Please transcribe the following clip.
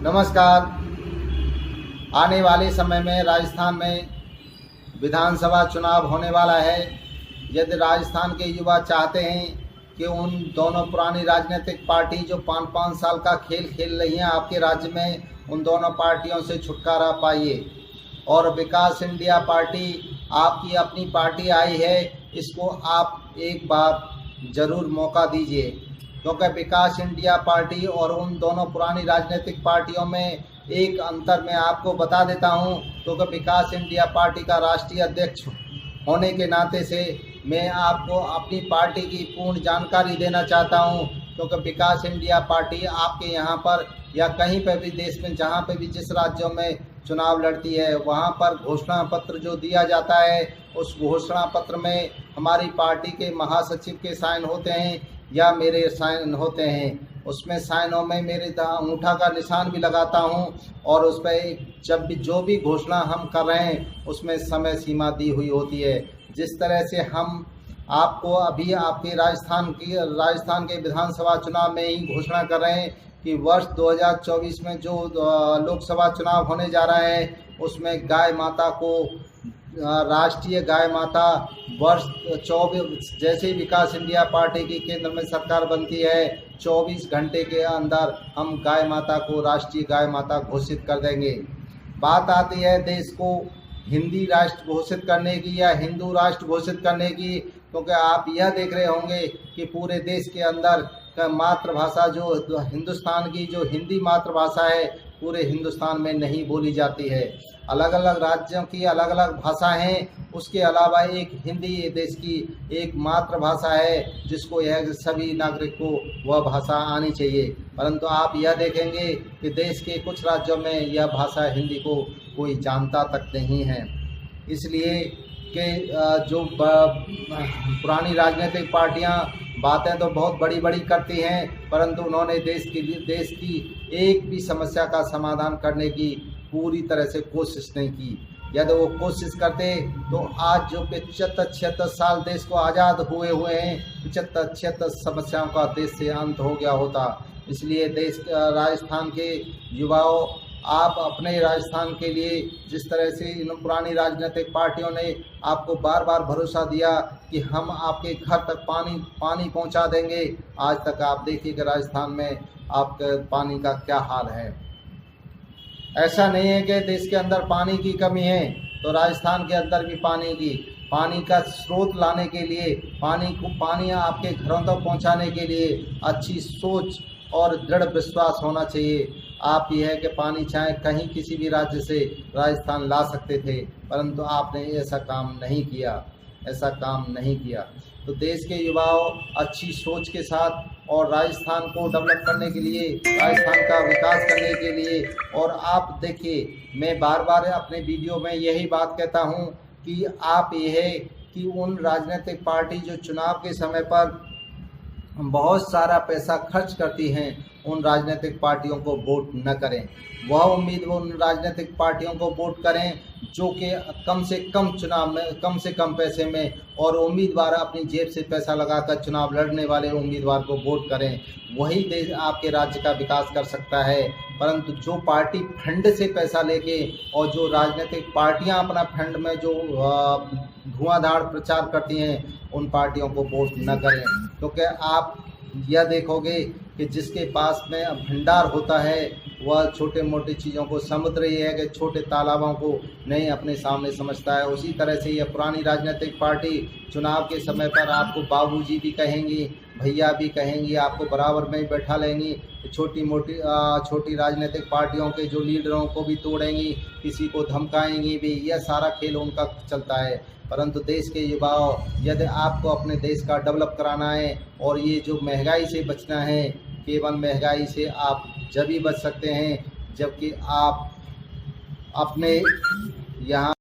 नमस्कार। आने वाले समय में राजस्थान में विधानसभा चुनाव होने वाला है। यदि राजस्थान के युवा चाहते हैं कि उन दोनों पुरानी राजनीतिक पार्टी जो 5-5 साल का खेल खेल रही हैं आपके राज्य में, उन दोनों पार्टियों से छुटकारा पाइए और विकास इंडिया पार्टी आपकी अपनी पार्टी आई है, इसको आप एक बार ज़रूर मौका दीजिए। क्योंकि विकास इंडिया पार्टी और उन दोनों पुरानी राजनीतिक पार्टियों में एक अंतर मैं आपको बता देता हूं। क्योंकि विकास इंडिया पार्टी का राष्ट्रीय अध्यक्ष होने के नाते से मैं आपको अपनी पार्टी की पूर्ण जानकारी देना चाहता हूं। क्योंकि विकास इंडिया पार्टी आपके यहां पर या कहीं पर भी देश में जहां पर भी जिस राज्यों में चुनाव लड़ती है, वहां पर घोषणा पत्र जो दिया जाता है, उस घोषणा पत्र में हमारी पार्टी के महासचिव के साइन होते हैं या मेरे साइन होते हैं। उसमें साइनों में मेरे अंगूठा का निशान भी लगाता हूं और उस पर जब भी जो भी घोषणा हम कर रहे हैं उसमें समय सीमा दी हुई होती है। जिस तरह से हम आपको अभी आपके राजस्थान के विधानसभा चुनाव में ही घोषणा कर रहे हैं कि वर्ष 2024 में जो लोकसभा चुनाव होने जा रहा है उसमें गाय माता को राष्ट्रीय गाय माता वर्ष 24 जैसे ही विकास इंडिया पार्टी की केंद्र में सरकार बनती है 24 घंटे के अंदर हम गाय माता को राष्ट्रीय गाय माता घोषित कर देंगे। बात आती है देश को हिंदी राष्ट्र घोषित करने की या हिंदू राष्ट्र घोषित करने की। क्योंकि आप यह देख रहे होंगे कि पूरे देश के अंदर मातृभाषा जो हिंदुस्तान की जो हिंदी मातृभाषा है पूरे हिंदुस्तान में नहीं बोली जाती है। अलग अलग राज्यों की अलग अलग भाषा हैं, उसके अलावा एक हिंदी ये देश की एक मातृभाषा है जिसको यह सभी नागरिक को वह भाषा आनी चाहिए। परंतु आप यह देखेंगे कि देश के कुछ राज्यों में यह भाषा हिंदी को कोई जानता तक नहीं है। इसलिए कि जो पुरानी राजनीतिक पार्टियां बातें तो बहुत बड़ी बड़ी करती हैं, परंतु उन्होंने देश की एक भी समस्या का समाधान करने की पूरी तरह से कोशिश नहीं की। यदि वो कोशिश करते तो आज जो 75-76 साल देश को आज़ाद हुए हैं 75-76 समस्याओं का देश से अंत हो गया होता। इसलिए राजस्थान के युवाओं, आप अपने राजस्थान के लिए जिस तरह से इन पुरानी राजनीतिक पार्टियों ने आपको बार बार भरोसा दिया कि हम आपके घर तक पानी पहुंचा देंगे, आज तक आप देखिए कि राजस्थान में आपके पानी का क्या हाल है। ऐसा नहीं है कि देश के अंदर पानी की कमी है, तो राजस्थान के अंदर भी पानी का स्रोत लाने के लिए पानी आपके घरों तक पहुंचाने के लिए अच्छी सोच और दृढ़ विश्वास होना चाहिए। आप यह है कि पानी चाहे कहीं किसी भी राज्य से राजस्थान ला सकते थे, परंतु आपने ऐसा काम नहीं किया। तो देश के युवाओं अच्छी सोच के साथ और राजस्थान को डेवलप करने के लिए, राजस्थान का विकास करने के लिए, और आप देखिए मैं बार बार अपने वीडियो में यही बात कहता हूं कि आप यह है कि उन राजनीतिक पार्टी जो चुनाव के समय पर बहुत सारा पैसा खर्च करती हैं उन राजनीतिक पार्टियों को वोट न करें। वह उम्मीद उन राजनीतिक पार्टियों को वोट करें जो कि कम से कम चुनाव में कम से कम पैसे में और उम्मीदवार अपनी जेब से पैसा लगाकर चुनाव लड़ने वाले उम्मीदवार को वोट करें। वही देश आपके राज्य का विकास कर सकता है। परंतु जो पार्टी फंड से पैसा लेके और जो राजनीतिक पार्टियां अपना फंड में जो धुआंधार प्रचार करती हैं उन पार्टियों को वोट न करें। क्योंकि आप यह देखोगे कि जिसके पास में भंडार होता है वह छोटे मोटे चीज़ों को समुद्र ही है कि छोटे तालाबों को नहीं अपने सामने समझता है। उसी तरह से यह पुरानी राजनीतिक पार्टी चुनाव के समय पर आपको बाबूजी भी कहेंगी, भैया भी कहेंगी, आपको बराबर में बैठा लेंगी। छोटी राजनीतिक पार्टियों के जो लीडरों को भी तोड़ेंगी, किसी को धमकाएंगी भी, यह सारा खेल उनका चलता है। परंतु देश के युवाओं, यदि आपको अपने देश का डेवलप कराना है और ये जो महंगाई से बचना है, केवल महंगाई से आप जब ही बच सकते हैं जबकि आप अपने यहाँ